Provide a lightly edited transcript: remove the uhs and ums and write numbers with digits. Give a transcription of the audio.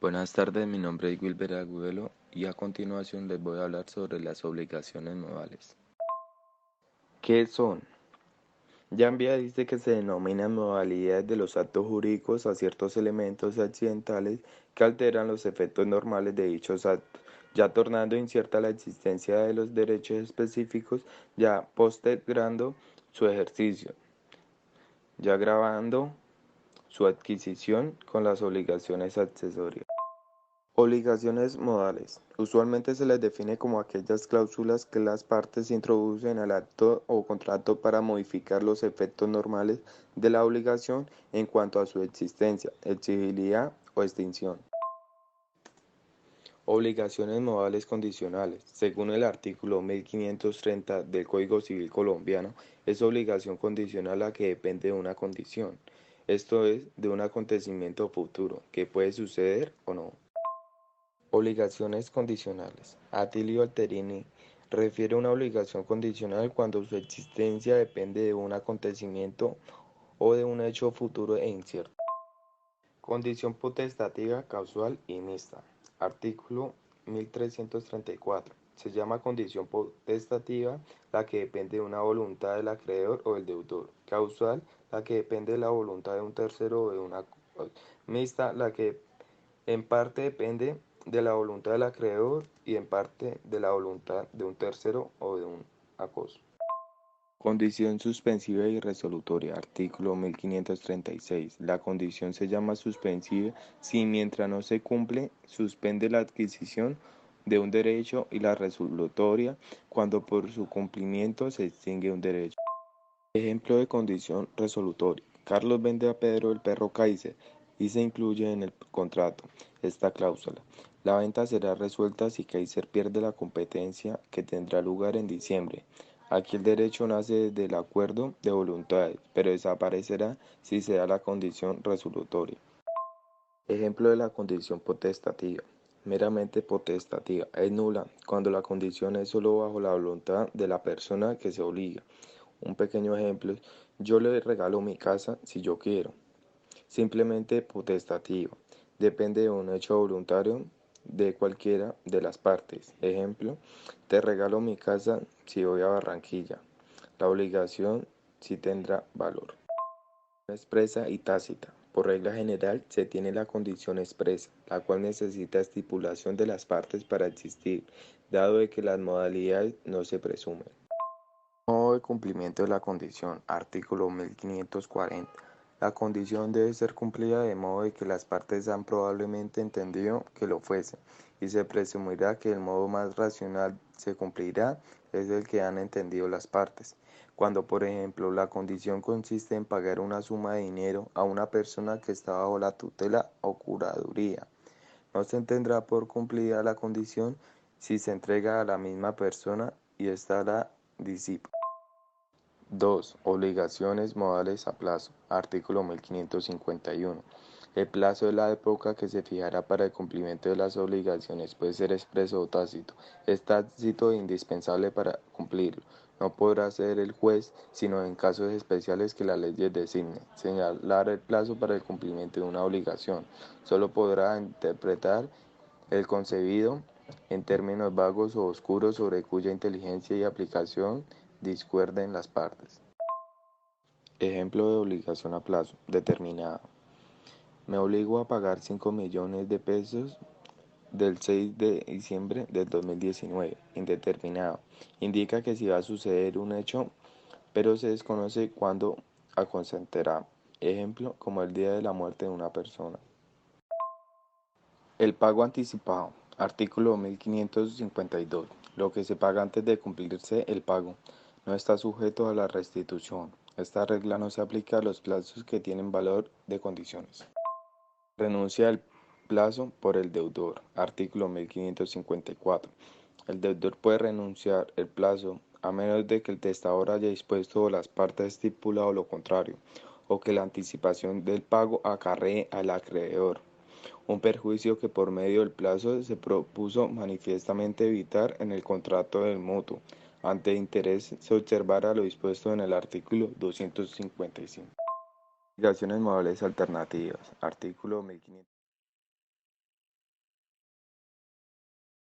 Buenas tardes, mi nombre es Wilber Agudelo y a continuación les voy a hablar sobre las obligaciones modales. ¿Qué son? Yambia dice que se denominan modalidades de los actos jurídicos a ciertos elementos accidentales que alteran los efectos normales de dichos actos, ya tornando incierta la existencia de los derechos específicos, ya postergando su ejercicio, ya agravando su adquisición con las obligaciones accesorias. Obligaciones modales. Usualmente se les define como aquellas cláusulas que las partes introducen al acto o contrato para modificar los efectos normales de la obligación en cuanto a su existencia, exigibilidad o extinción. Obligaciones modales condicionales. Según el artículo 1530 del Código Civil colombiano, es obligación condicional la que depende de una condición, esto es, de un acontecimiento futuro, que puede suceder o no. Obligaciones condicionales. Atilio Alterini refiere a una obligación condicional cuando su existencia depende de un acontecimiento o de un hecho futuro e incierto. Condición potestativa, causal y mixta. Artículo 1334. Se llama condición potestativa la que depende de una voluntad del acreedor o del deudor. Causal, la que depende de la voluntad de un tercero o de una mixta, la que en parte depende de la voluntad del acreedor y en parte de la voluntad de un tercero o de un acoso. Condición suspensiva y resolutoria. Artículo 1536. La condición se llama suspensiva si mientras no se cumple, suspende la adquisición de un derecho y la resolutoria cuando por su cumplimiento se extingue un derecho. Ejemplo de condición resolutoria. Carlos vende a Pedro el perro Kaiser y se incluye en el contrato esta cláusula. La venta será resuelta si Kaiser pierde la competencia que tendrá lugar en diciembre. Aquí el derecho nace del acuerdo de voluntades, pero desaparecerá si se da la condición resolutoria. Ejemplo de la condición potestativa. Meramente potestativa. Es nula cuando la condición es solo bajo la voluntad de la persona que se obliga. Un pequeño ejemplo es, yo le regalo mi casa si yo quiero. Simplemente potestativo. Depende de un hecho voluntario de cualquiera de las partes. Ejemplo, te regalo mi casa si voy a Barranquilla. La obligación sí tendrá valor. Expresa y tácita. Por regla general, se tiene la condición expresa, la cual necesita estipulación de las partes para existir, dado de que las modalidades no se presumen. Modo de cumplimiento de la condición. Artículo 1540. La condición debe ser cumplida de modo de que las partes han probablemente entendido que lo fuese, y se presumirá que el modo más racional se cumplirá es el que han entendido las partes. Cuando, por ejemplo, la condición consiste en pagar una suma de dinero a una persona que está bajo la tutela o curaduría, no se tendrá por cumplida la condición si se entrega a la misma persona y ésta la disipa. 2. Obligaciones modales a plazo. Artículo 1551. El plazo es la época que se fijará para el cumplimiento de las obligaciones. Puede ser expreso o tácito. Es tácito e indispensable para cumplirlo. No podrá ser el juez, sino en casos especiales que la ley designe, señalar el plazo para el cumplimiento de una obligación. Solo podrá interpretar el concebido en términos vagos o oscuros sobre cuya inteligencia y aplicación discuerden las partes. Ejemplo de obligación a plazo determinado. Me obligo a pagar 5 millones de pesos del 6 de diciembre del 2019. Indeterminado. Indica que si va a suceder un hecho, pero se desconoce cuándo acontecerá. Ejemplo, como el día de la muerte de una persona. El pago anticipado. Artículo 1552. Lo que se paga antes de cumplirse el pago no está sujeto a la restitución. Esta regla no se aplica a los plazos que tienen valor de condiciones. Renuncia al plazo por el deudor. Artículo 1554. El deudor puede renunciar el plazo a menos de que el testador haya dispuesto o las partes estipulado lo contrario, o que la anticipación del pago acarree al acreedor un perjuicio que por medio del plazo se propuso manifiestamente evitar en el contrato del mutuo. Ante interés se observará lo dispuesto en el artículo 255. Obligaciones modales alternativas. Artículo 1500.